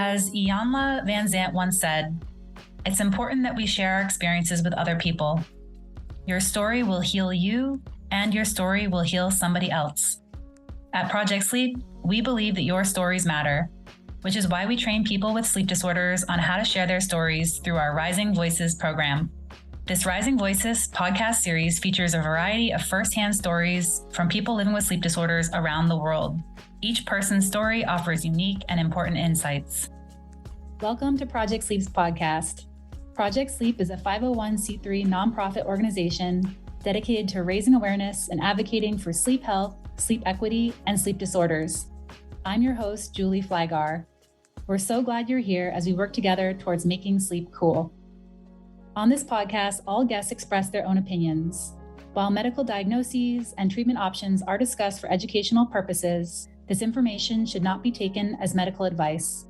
As Iyanla Van Zant once said, it's important that we share our experiences with other people. Your story will heal you, and your story will heal somebody else. At Project Sleep, we believe that your stories matter, which is why we train people with sleep disorders on how to share their stories through our Rising Voices program. This Rising Voices podcast series features a variety of firsthand stories from people living with sleep disorders around the world. Each person's story offers unique and important insights. Welcome to Project Sleep's podcast. Project Sleep is a 501c3 nonprofit organization dedicated to raising awareness and advocating for sleep health, sleep equity, and sleep disorders. I'm your host, Julie Flagar. We're so glad you're here as we work together towards making sleep cool. On this podcast, all guests express their own opinions. While medical diagnoses and treatment options are discussed for educational purposes, this information should not be taken as medical advice.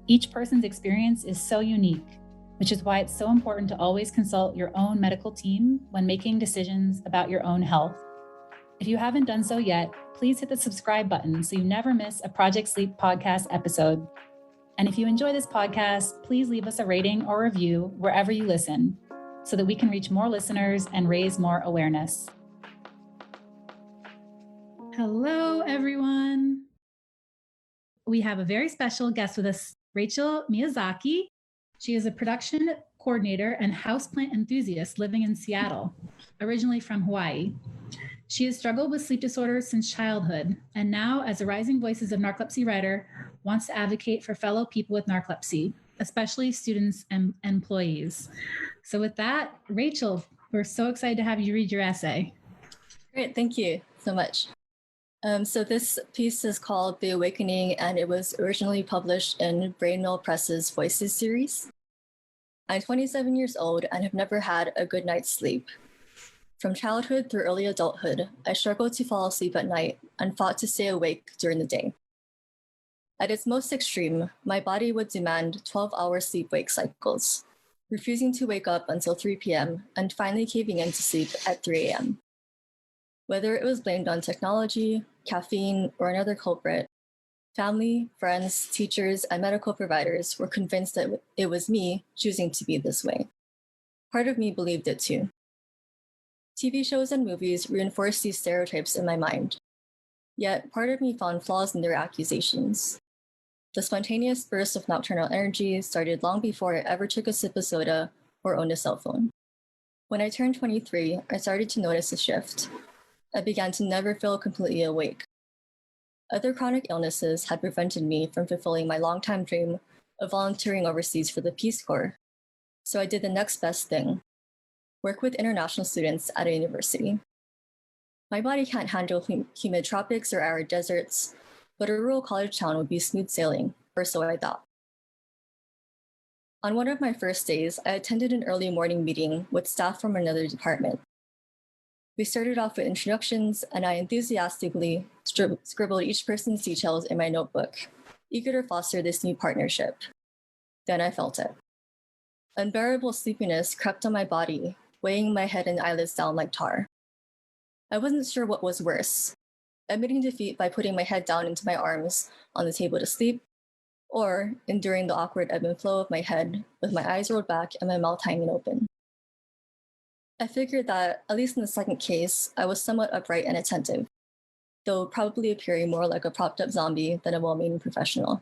Each person's experience is so unique, which is why it's so important to always consult your own medical team when making decisions about your own health. If you haven't done so yet, please hit the subscribe button so you never miss a Project Sleep podcast episode. And if you enjoy this podcast, please leave us a rating or review wherever you listen so that we can reach more listeners and raise more awareness. Hello, everyone. We have a very special guest with us, Rachel Miyazaki. She is a production coordinator and houseplant enthusiast living in Seattle, originally from Hawaii. She has struggled with sleep disorders since childhood, and now, as a Rising Voices of Narcolepsy writer, wants to advocate for fellow people with narcolepsy, especially students and employees. So with that, Rachel, we're so excited to have you read your essay. Great, thank you so much. So this piece is called The Awakening, and it was originally published in Brainmill Press's Voices series. I'm 27 years old and have never had a good night's sleep. From childhood through early adulthood, I struggled to fall asleep at night and fought to stay awake during the day. At its most extreme, my body would demand 12-hour sleep-wake cycles, refusing to wake up until 3 p.m. and finally caving into sleep at 3 a.m. Whether it was blamed on technology, caffeine, or another culprit, family, friends, teachers, and medical providers were convinced that it was me choosing to be this way. Part of me believed it too. TV shows and movies reinforced these stereotypes in my mind. Yet, part of me found flaws in their accusations. The spontaneous burst of nocturnal energy started long before I ever took a sip of soda or owned a cell phone. When I turned 23, I started to notice a shift. I began to never feel completely awake. Other chronic illnesses had prevented me from fulfilling my longtime dream of volunteering overseas for the Peace Corps. So I did the next best thing: work with international students at a university. My body can't handle humid tropics or arid deserts, but a rural college town would be smooth sailing, or so I thought. On one of my first days, I attended an early morning meeting with staff from another department. We started off with introductions, and I enthusiastically scribbled each person's details in my notebook, eager to foster this new partnership. Then I felt it. Unbearable sleepiness crept on my body, weighing my head and eyelids down like tar. I wasn't sure what was worse: admitting defeat by putting my head down into my arms on the table to sleep, or enduring the awkward ebb and flow of my head with my eyes rolled back and my mouth hanging open. I figured that, at least in the second case, I was somewhat upright and attentive, though probably appearing more like a propped-up zombie than a well-meaning professional.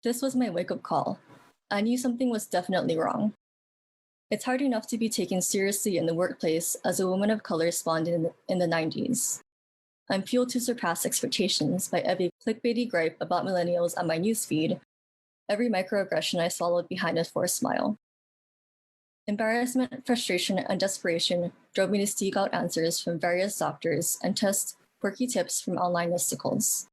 This was my wake-up call. I knew something was definitely wrong. It's hard enough to be taken seriously in the workplace as a woman of color spawned in the 90s. I'm fueled to surpass expectations by every clickbaity gripe about millennials on my newsfeed, every microaggression I swallowed behind a forced smile. Embarrassment, frustration, and desperation drove me to seek out answers from various doctors and test quirky tips from online listicles.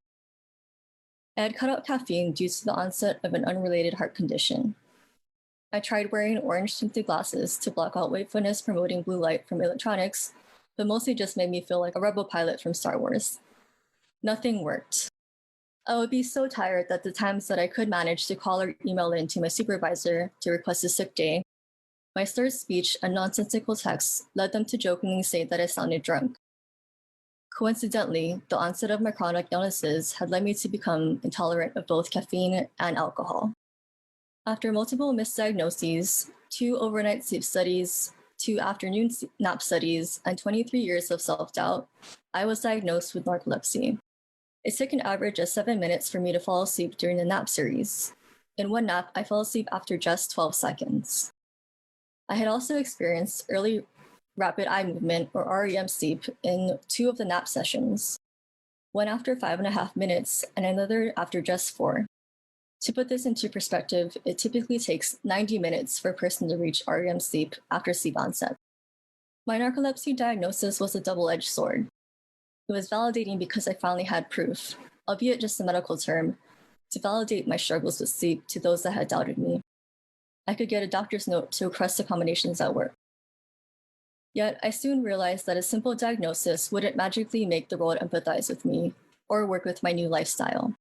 I had cut out caffeine due to the onset of an unrelated heart condition. I tried wearing orange tinted glasses to block out wakefulness promoting blue light from electronics, but mostly just made me feel like a rebel pilot from Star Wars. Nothing worked. I would be so tired that the times that I could manage to call or email in to my supervisor to request a sick day, my slurred speech and nonsensical texts led them to jokingly say that I sounded drunk. Coincidentally, the onset of my chronic illnesses had led me to become intolerant of both caffeine and alcohol. After multiple misdiagnoses, 2 overnight sleep studies, 2 afternoon nap studies, and 23 years of self-doubt, I was diagnosed with narcolepsy. It took an average of 7 minutes for me to fall asleep during the nap series. In one nap, I fell asleep after just 12 seconds. I had also experienced early rapid eye movement, or REM sleep, in 2 of the nap sessions, one after 5.5 minutes and another after just 4. To put this into perspective, it typically takes 90 minutes for a person to reach REM sleep after sleep onset. My narcolepsy diagnosis was a double-edged sword. It was validating because I finally had proof, albeit just a medical term, to validate my struggles with sleep to those that had doubted me. I could get a doctor's note to request accommodations at work. Yet, I soon realized that a simple diagnosis wouldn't magically make the world empathize with me or work with my new lifestyle.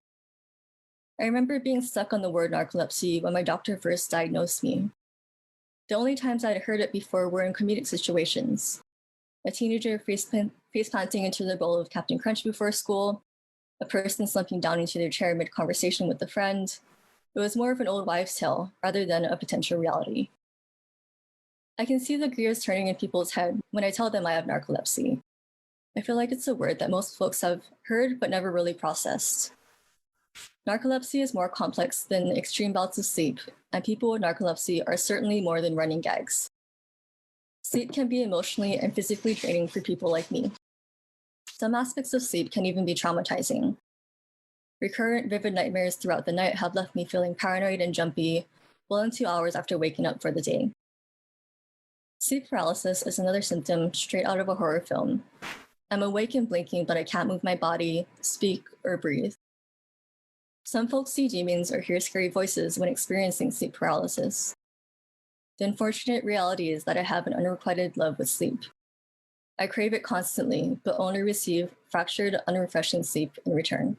I remember being stuck on the word narcolepsy when my doctor first diagnosed me. The only times I'd heard it before were in comedic situations. A teenager face planting into the bowl of Captain Crunch before school, a person slumping down into their chair mid-conversation with a friend. It was more of an old wives' tale rather than a potential reality. I can see the gears turning in people's head when I tell them I have narcolepsy. I feel like it's a word that most folks have heard but never really processed. Narcolepsy is more complex than extreme bouts of sleep, and people with narcolepsy are certainly more than running gags. Sleep can be emotionally and physically draining for people like me. Some aspects of sleep can even be traumatizing. Recurrent vivid nightmares throughout the night have left me feeling paranoid and jumpy well into hours after waking up for the day. Sleep paralysis is another symptom straight out of a horror film. I'm awake and blinking, but I can't move my body, speak, or breathe. Some folks see demons or hear scary voices when experiencing sleep paralysis. The unfortunate reality is that I have an unrequited love with sleep. I crave it constantly, but only receive fractured, unrefreshing sleep in return.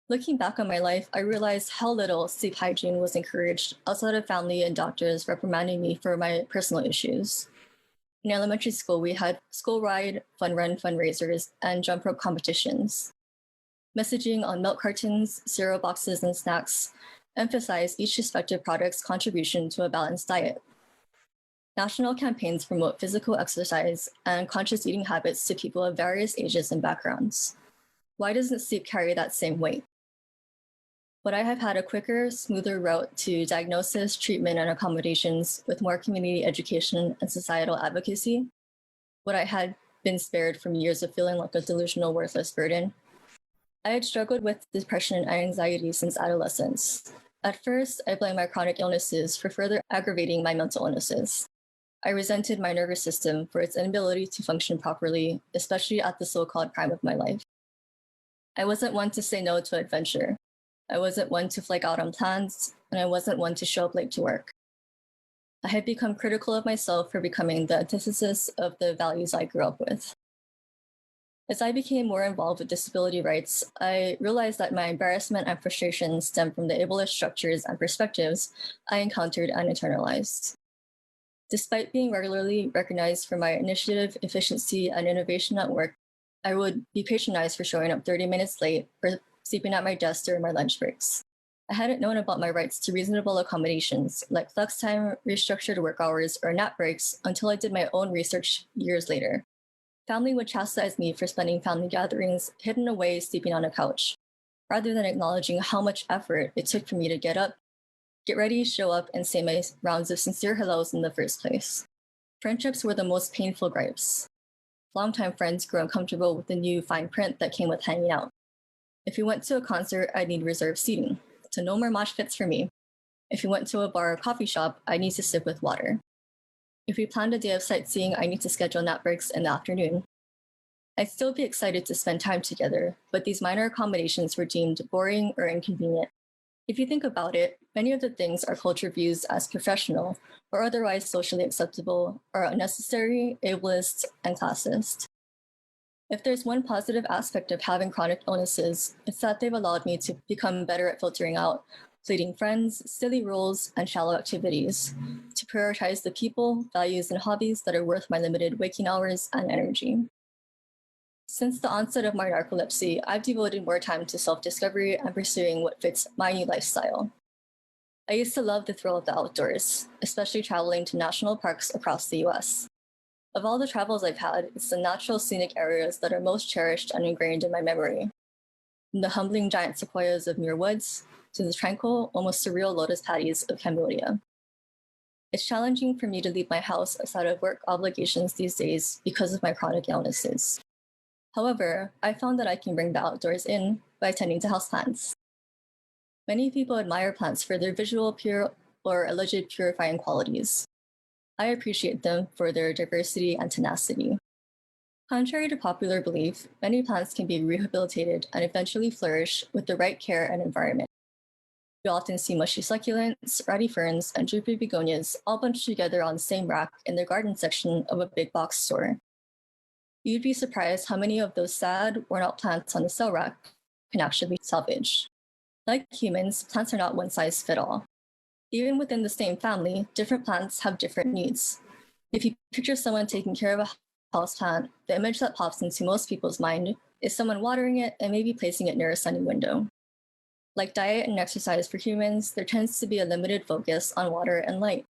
Looking back on my life, I realized how little sleep hygiene was encouraged outside of family and doctors reprimanding me for my personal issues. In elementary school, we had school ride, fun run fundraisers, and jump rope competitions. Messaging on milk cartons, cereal boxes, and snacks emphasized each respective product's contribution to a balanced diet. National campaigns promote physical exercise and conscious eating habits to people of various ages and backgrounds. Why doesn't sleep carry that same weight? Would I have had a quicker, smoother route to diagnosis, treatment, and accommodations with more community education and societal advocacy? Would I have been spared from years of feeling like a delusional, worthless burden? I had struggled with depression and anxiety since adolescence. At first, I blamed my chronic illnesses for further aggravating my mental illnesses. I resented my nervous system for its inability to function properly, especially at the so-called prime of my life. I wasn't one to say no to adventure. I wasn't one to flake out on plans, and I wasn't one to show up late to work. I had become critical of myself for becoming the antithesis of the values I grew up with. As I became more involved with disability rights, I realized that my embarrassment and frustration stemmed from the ableist structures and perspectives I encountered and internalized. Despite being regularly recognized for my initiative, efficiency, and innovation at work, I would be patronized for showing up 30 minutes late or sleeping at my desk during my lunch breaks. I hadn't known about my rights to reasonable accommodations, like flex time, restructured work hours, or nap breaks, until I did my own research years later. Family would chastise me for spending family gatherings hidden away sleeping on a couch, rather than acknowledging how much effort it took for me to get up, get ready, show up, and say my rounds of sincere hellos in the first place. Friendships were the most painful gripes. Longtime friends grew uncomfortable with the new fine print that came with hanging out. If we went to a concert, I'd need reserved seating, so no more mosh pits for me. If we went to a bar or coffee shop, I'd need to sip with water. If we planned a day of sightseeing, I need to schedule nap breaks in the afternoon. I'd still be excited to spend time together, but these minor accommodations were deemed boring or inconvenient. If you think about it, many of the things our culture views as professional or otherwise socially acceptable are unnecessary, ableist, and classist. If there's one positive aspect of having chronic illnesses, it's that they've allowed me to become better at filtering out fleeting friends, silly rules, and shallow activities, to prioritize the people, values, and hobbies that are worth my limited waking hours and energy. Since the onset of my narcolepsy, I've devoted more time to self discovery and pursuing what fits my new lifestyle. I used to love the thrill of the outdoors, especially traveling to national parks across the US. Of all the travels I've had, it's the natural scenic areas that are most cherished and ingrained in my memory. From the humbling giant sequoias of Muir Woods to the tranquil, almost surreal lotus paddies of Cambodia. It's challenging for me to leave my house outside of work obligations these days because of my chronic illnesses. However, I found that I can bring the outdoors in by tending to houseplants. Many people admire plants for their visual pure or alleged purifying qualities. I appreciate them for their diversity and tenacity. Contrary to popular belief, many plants can be rehabilitated and eventually flourish with the right care and environment. You often see mushy succulents, ratty ferns, and droopy begonias all bunched together on the same rack in the garden section of a big box store. You'd be surprised how many of those sad, worn-out plants on the sale rack can actually be salvaged. Like humans, plants are not one size fits all. Even within the same family, different plants have different needs. If you picture someone taking care of a houseplant, the image that pops into most people's mind is someone watering it and maybe placing it near a sunny window. Like diet and exercise for humans, there tends to be a limited focus on water and light.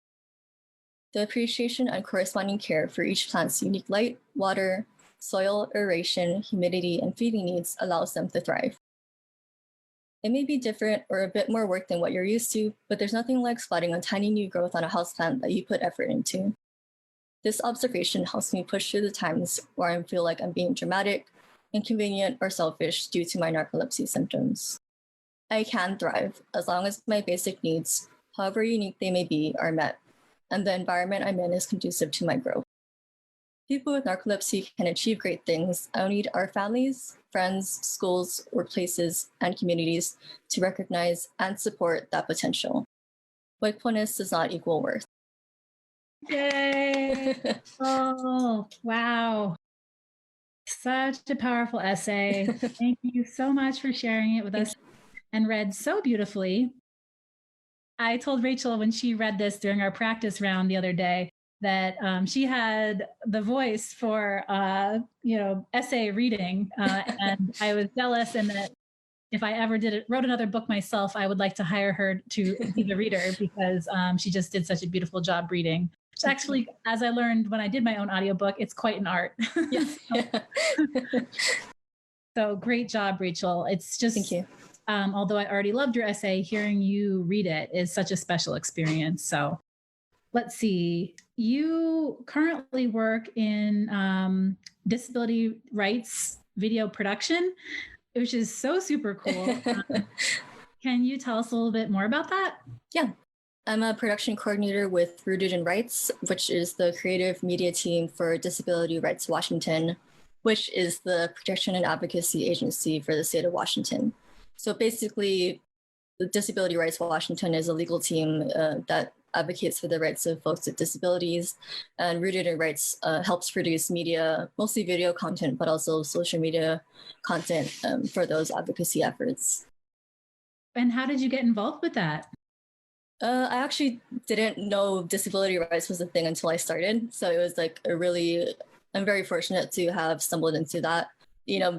The appreciation and corresponding care for each plant's unique light, water, soil, aeration, humidity, and feeding needs allows them to thrive. It may be different or a bit more work than what you're used to, but there's nothing like spotting a tiny new growth on a houseplant that you put effort into. This observation helps me push through the times where I feel like I'm being dramatic, inconvenient, or selfish due to my narcolepsy symptoms. I can thrive as long as my basic needs, however unique they may be, are met, and the environment I'm in is conducive to my growth. People with narcolepsy can achieve great things, and we need our families, friends, schools, workplaces, and communities to recognize and support that potential. Wakefulness does not equal worth. Yay! Oh, wow. Such a powerful essay. Thank you so much for sharing it with us and read so beautifully. I told Rachel when she read this during our practice round the other day that she had the voice for, essay reading. And I was jealous, and that if I ever wrote another book myself, I would like to hire her to be the reader because she just did such a beautiful job reading. Which actually, as I learned when I did my own audiobook, it's quite an art. Yes. So great job, Rachel. It's just, Thank you. Although I already loved your essay, hearing you read it is such a special experience. So let's see. You currently work in disability rights video production, which is so super cool. Can you tell us a little bit more about that? Yeah. I'm a production coordinator with Rooted in Rights, which is the creative media team for Disability Rights Washington, which is the protection and advocacy agency for the state of Washington. So basically, the Disability Rights Washington is a legal team that advocates for the rights of folks with disabilities, and Rooted in Rights helps produce media, mostly video content, but also social media content for those advocacy efforts. And how did you get involved with that? I actually didn't know disability rights was a thing until I started. So it was like I'm very fortunate to have stumbled into that.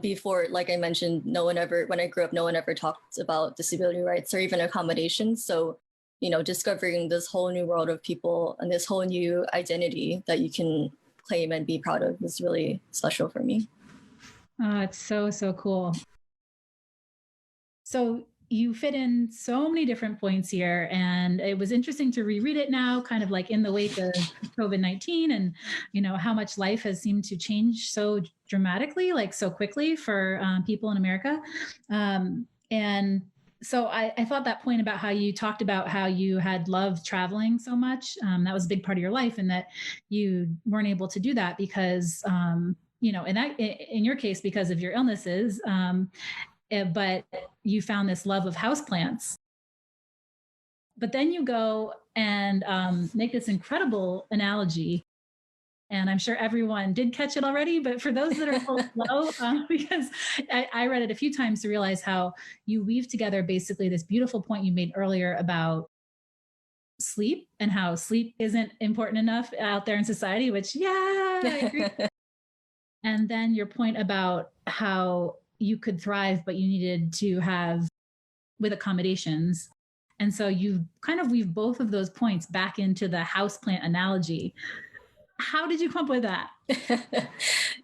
Before, like I mentioned, when I grew up, no one ever talked about disability rights or even accommodations. So, discovering this whole new world of people and this whole new identity that you can claim and be proud of was really special for me. Oh, it's so, so cool. So you fit in so many different points here, and it was interesting to reread it now, kind of like in the wake of COVID-19 and, how much life has seemed to change so dramatically, like so quickly for people in America. And so I thought that point about how you talked about how you had loved traveling so much, that was a big part of your life, and that you weren't able to do that because, in your case, because of your illnesses, but you found this love of houseplants. But then you go and make this incredible analogy. And I'm sure everyone did catch it already, but for those that are slow, because I read it a few times to realize how you weave together basically this beautiful point you made earlier about sleep and how sleep isn't important enough out there in society, which, yeah, I agree. And then your point about how you could thrive, but you needed to have with accommodations. And so you kind of weave both of those points back into the houseplant analogy. How did you come up with that?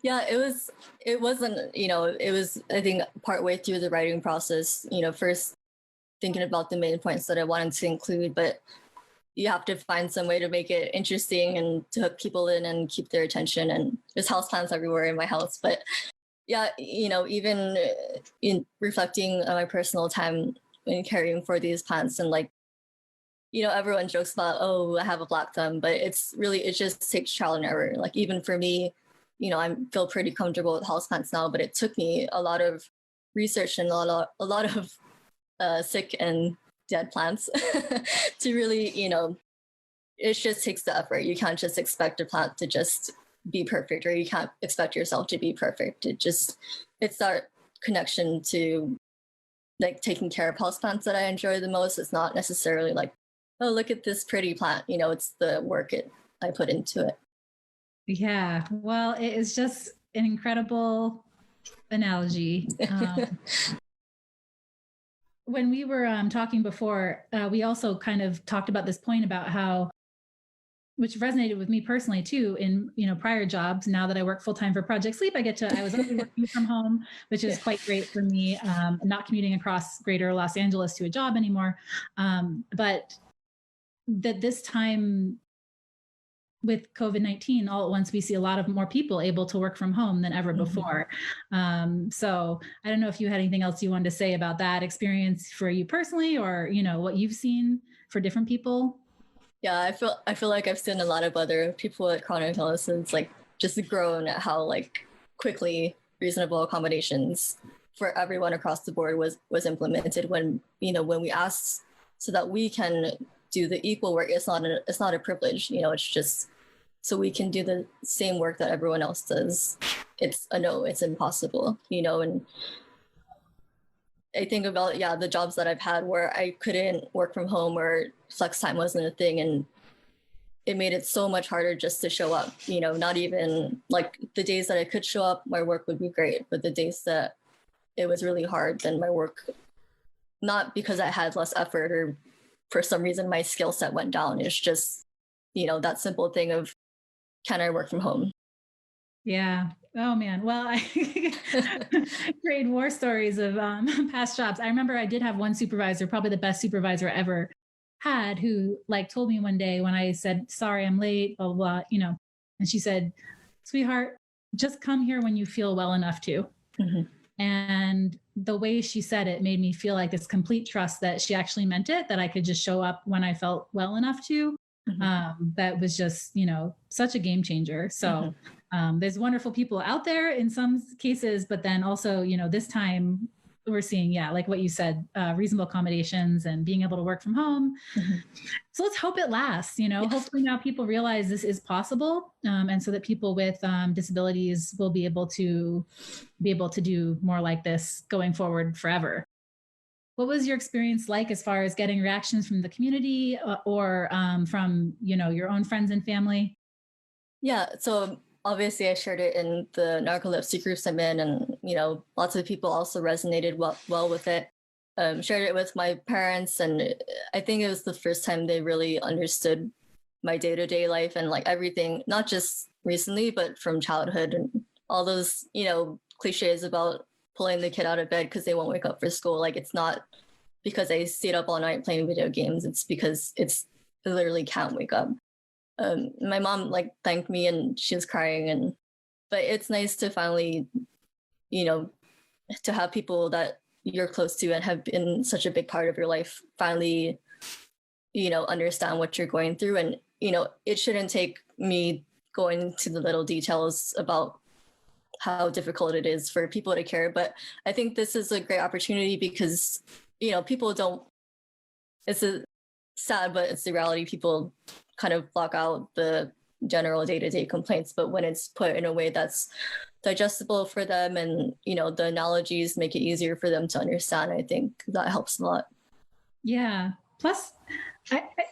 Yeah, it wasn't, it was, I think, partway through the writing process, first thinking about the main points that I wanted to include, but you have to find some way to make it interesting and to hook people in and keep their attention. And there's houseplants everywhere in my house. But yeah, even in reflecting on my personal time in caring for these plants, and like, everyone jokes about, oh, I have a black thumb, but it just takes trial and error. Like, even for me, I feel pretty comfortable with houseplants now, but it took me a lot of research and a lot of sick and dead plants to really, it just takes the effort. You can't just expect a plant to just be perfect, or you can't expect yourself to be perfect. It's that connection to like taking care of houseplants that I enjoy the most. It's not necessarily like, oh, look at this pretty plant. It's the work I put into it. Yeah, well, it is just an incredible analogy. When we were talking before, we also kind of talked about this point about how, which resonated with me personally too, in prior jobs. Now that I work full time for Project Sleep, I was already working from home, which is quite great for me. Not commuting across greater Los Angeles to a job anymore, but that this time with COVID-19, all at once, we see a lot of more people able to work from home than ever before. So I don't know if you had anything else you wanted to say about that experience for you personally, or, what you've seen for different people. Yeah, I feel like I've seen a lot of other people with chronic illnesses, like, just grown at how like quickly reasonable accommodations for everyone across the board was implemented when we asked so that we can do the equal work. It's not a privilege, it's just so we can do the same work that everyone else does. It's impossible, and I think about, the jobs that I've had where I couldn't work from home or flex time wasn't a thing, and it made it so much harder just to show up. Not even like the days that I could show up, my work would be great, but the days that it was really hard, then my work, not because I had less effort or for some reason my skill set went down. It's just, that simple thing of, can I work from home? Yeah. Oh man. Well, great war stories of past jobs. I remember I did have one supervisor, probably the best supervisor I ever had, who like told me one day when I said, sorry, I'm late, blah, blah, blah, and she said, sweetheart, just come here when you feel well enough to. And the way she said it made me feel like this complete trust that she actually meant it, that I could just show up when I felt well enough to. That was just, such a game changer. So there's wonderful people out there in some cases, but then also, this time we're seeing, like what you said, reasonable accommodations and being able to work from home. So let's hope it lasts, hopefully now people realize this is possible. And so that people with disabilities will be able to do more like this going forward forever. What was your experience like as far as getting reactions from the community or from, your own friends and family? Yeah, so obviously I shared it in the narcolepsy groups I'm in, and, lots of people also resonated well with it. Shared it with my parents, and I think it was the first time they really understood my day-to-day life and like everything, not just recently, but from childhood, and all those, cliches about pulling the kid out of bed because they won't wake up for school. Like, it's not because I stayed up all night playing video games. It's because I literally can't wake up. My mom like thanked me and she was crying, but it's nice to finally, to have people that you're close to and have been such a big part of your life finally, understand what you're going through. And, it shouldn't take me going to the little details about how difficult it is for people to care. But I think this is a great opportunity because, people don't, it's sad, but it's the reality. People kind of block out the general day-to-day complaints, but when it's put in a way that's digestible for them and, the analogies make it easier for them to understand, I think that helps a lot. Yeah. Plus,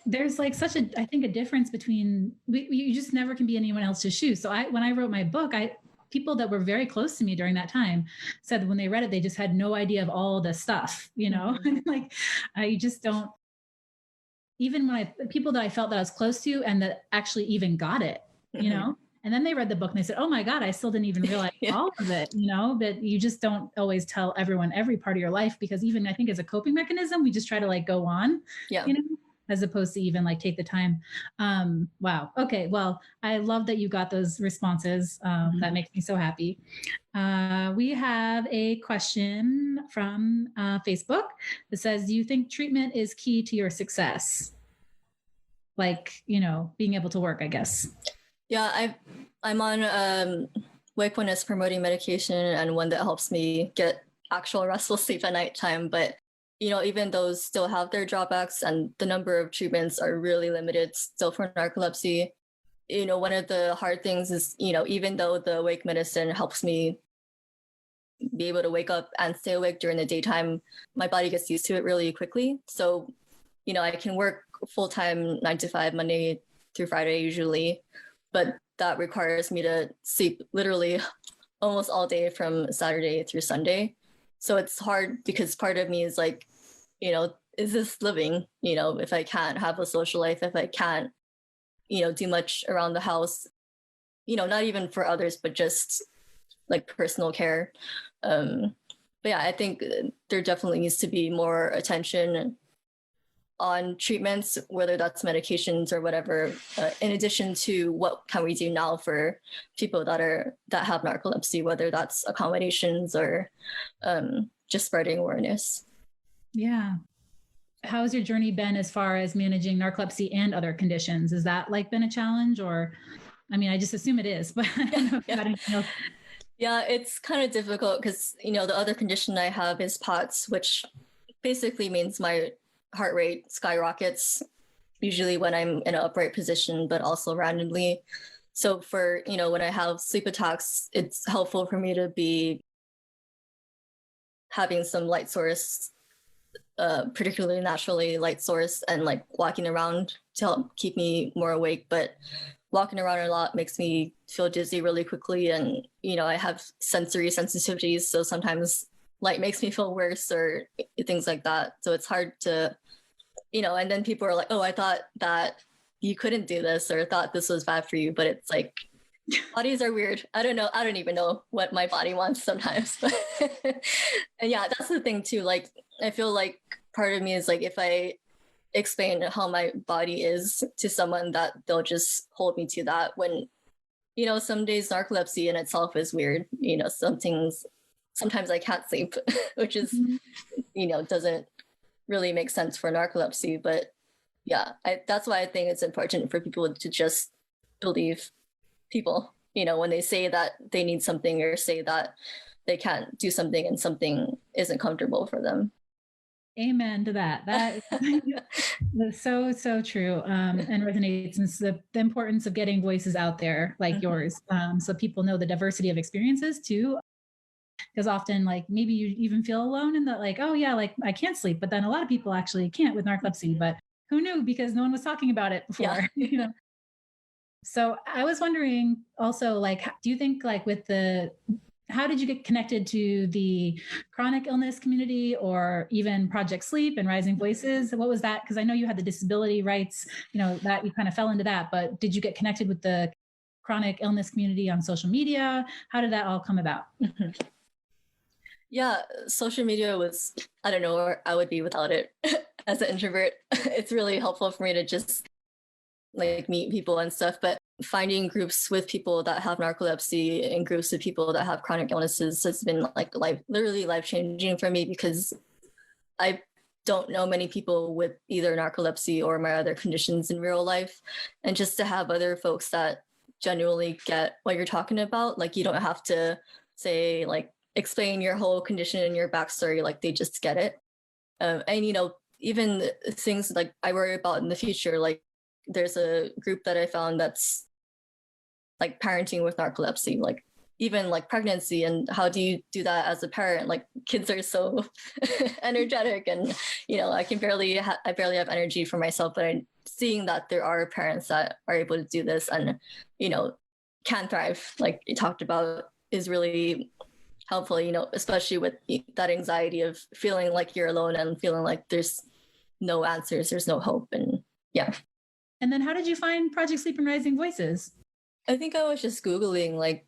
there's like I think a difference between, you just never can be anyone else's shoes. So when I wrote my book, people that were very close to me during that time said when they read it, they just had no idea of all the stuff, like I just don't, even when people that I felt that I was close to and that actually even got it, and then they read the book and they said, oh my God, I still didn't even realize all of it, but you just don't always tell everyone every part of your life, because even I think as a coping mechanism, we just try to like go on, as opposed to even like take the time. Wow. Okay. Well, I love that you got those responses. That makes me so happy. We have a question from Facebook that says, do you think treatment is key to your success? Like, being able to work, I guess. Yeah, I'm on wakefulness promoting medication, and one that helps me get actual restful sleep at nighttime. But even those still have their drawbacks, and the number of treatments are really limited still for narcolepsy. One of the hard things is, even though the wake medicine helps me be able to wake up and stay awake during the daytime, my body gets used to it really quickly. So, I can work full-time 9 to 5, Monday through Friday usually, but that requires me to sleep literally almost all day from Saturday through Sunday. So it's hard because part of me is like, is this living? If I can't have a social life, if I can't, do much around the house, not even for others, but just like personal care. But yeah, I think there definitely needs to be more attention on treatments, whether that's medications or whatever, in addition to what can we do now for people that have narcolepsy, whether that's accommodations or just spreading awareness. Yeah. How has your journey been as far as managing narcolepsy and other conditions? Has that like been a challenge, or, I mean, I just assume it is, but I don't know if you had anything else. Yeah, it's kind of difficult because, the other condition I have is POTS, which basically means my heart rate skyrockets, usually when I'm in an upright position, but also randomly. So for, when I have sleep attacks, it's helpful for me to be having some light source, particularly naturally light source, and like walking around to help keep me more awake. But walking around a lot makes me feel dizzy really quickly. And, I have sensory sensitivities. So sometimes light makes me feel worse or things like that. So it's hard to, and then people are like, oh, I thought that you couldn't do this, or thought this was bad for you. But it's like, bodies are weird. I don't know. I don't even know what my body wants sometimes. And yeah, that's the thing too. Like, I feel like part of me is like, if I explain how my body is to someone, that they'll just hold me to that, when, some days narcolepsy in itself is weird. Sometimes I can't sleep, which is, doesn't really make sense for narcolepsy. But yeah, that's why I think it's important for people to just believe people, when they say that they need something or say that they can't do something and something isn't comfortable for them. Amen to that. That is so true, and resonates. And the importance of getting voices out there like yours, so people know the diversity of experiences too. Because often, like, maybe you even feel alone in that, like, oh yeah, like I can't sleep, but then a lot of people actually can't with narcolepsy. But who knew? Because no one was talking about it before. Yeah. So I was wondering also, like, do you think like how did you get connected to the chronic illness community, or even Project Sleep and Rising Voices? What was that? Because I know you had the disability rights, that you kind of fell into that, but did you get connected with the chronic illness community on social media? How did that all come about? Yeah, social media was, I don't know where I would be without it. As an introvert, it's really helpful for me to just like meet people and stuff, but finding groups with people that have narcolepsy and groups of people that have chronic illnesses has been like literally life-changing for me, because I don't know many people with either narcolepsy or my other conditions in real life. And just to have other folks that genuinely get what you're talking about, like you don't have to say like explain your whole condition and your backstory, like they just get it. And even things like I worry about in the future, like there's a group that I found that's like parenting with narcolepsy, like even like pregnancy, and how do you do that as a parent? Like kids are so energetic, and I barely have energy for myself, but I'm seeing that there are parents that are able to do this and can thrive, like you talked about is really helpful, especially with that anxiety of feeling like you're alone and feeling like there's no answers, there's no hope. And yeah. And then how did you find Project Sleep and Rising Voices? I think I was just Googling, like,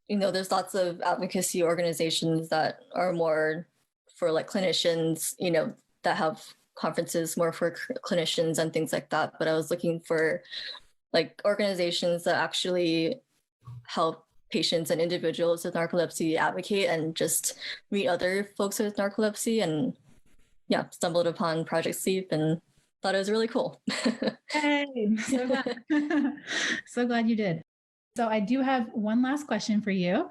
there's lots of advocacy organizations that are more for like clinicians, that have conferences more for clinicians and things like that. But I was looking for like organizations that actually help patients and individuals with narcolepsy advocate and just meet other folks with narcolepsy, and yeah, stumbled upon Project Sleep and thought it was really cool. Hey, so glad. So glad you did. So I do have one last question for you,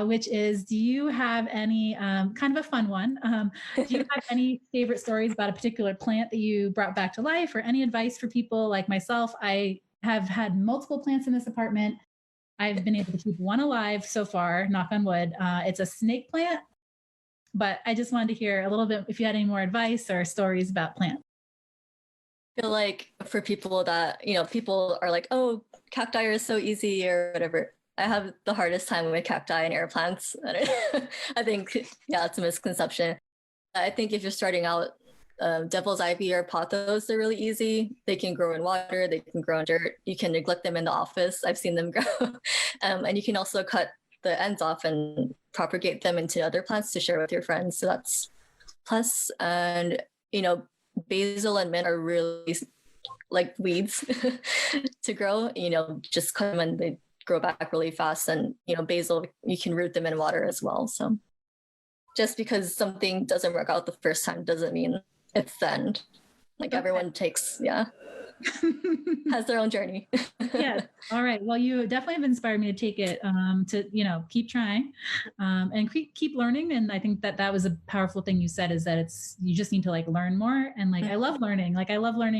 which is, do you have any kind of a fun one? Do you have any favorite stories about a particular plant that you brought back to life, or any advice for people like myself? I have had multiple plants in this apartment. I've been able to keep one alive so far, knock on wood. It's a snake plant, but I just wanted to hear a little bit if you had any more advice or stories about plants. I feel like for people that, people are like, oh, cacti are so easy or whatever. I have the hardest time with cacti and air plants. I think, yeah, it's a misconception. I think if you're starting out, devil's ivy or pothos are really easy. They can grow in water, they can grow in dirt. You can neglect them in the office. I've seen them grow. And you can also cut the ends off and propagate them into other plants to share with your friends. So that's plus. And, basil and mint are really like weeds to grow, just cut them and they grow back really fast. And, basil, you can root them in water as well. So just because something doesn't work out the first time doesn't mean it's the end. Like everyone takes, has their own journey. Yes. All right. Well, you definitely have inspired me to take it, to, keep trying and keep learning. And I think that was a powerful thing you said, is that you just need to like learn more. And like, I love learning,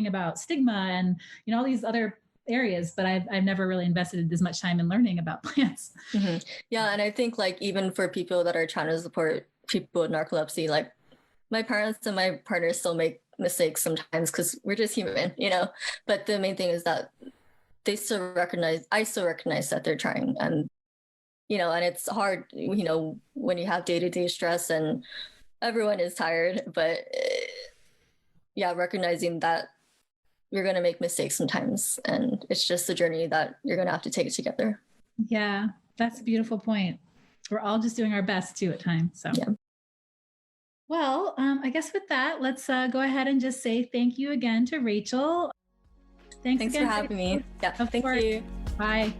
about stigma and, all these other areas, but I've never really invested as much time in learning about plants. Mm-hmm. Yeah. And I think like, even for people that are trying to support people with narcolepsy, like my parents and my partner still make mistakes sometimes because we're just human, but the main thing is that I still recognize that they're trying, and and it's hard, when you have day-to-day stress and everyone is tired, but yeah, recognizing that you're going to make mistakes sometimes, and it's just a journey that you're going to have to take together. Yeah, that's a beautiful point. We're all just doing our best too at times. So yeah. Well, I guess with that, let's go ahead and just say thank you again to Rachel. Thanks again for having me. Yeah, thank you. Bye.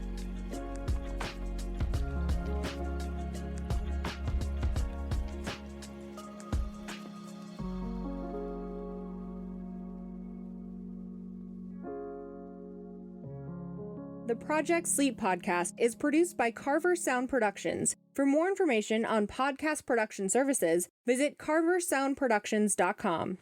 The Project Sleep podcast is produced by Carver Sound Productions. For more information on podcast production services, visit carversoundproductions.com.